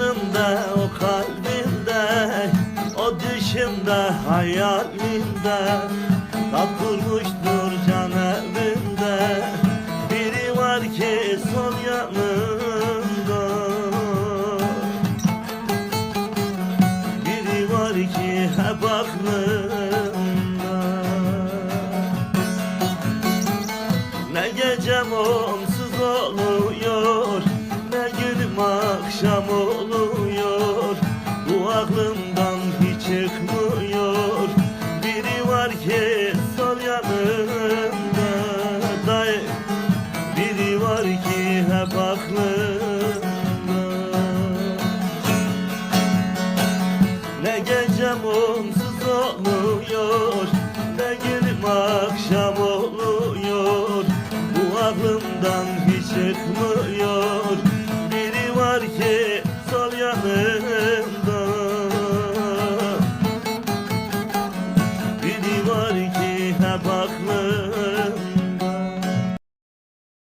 aklımda, o kalbimde, o düşümde, hayalimde kapılmıştır can evinde. Biri var ki sol yanımda, biri var ki hep aklımda. Ne gecem onsuz oluyor, ne günüm akşam oluyor. Bu aklımdan hiç çıkmıyor. Biri var ki sol yanımda, dayı. Biri var ki hep aklımda. Ne gecem onsuz oluyor, ne günüm akşam oluyor. Bu aklımdan hiç çıkmıyor. Biri var ki sol yanımda, biri var ki hep aklımda.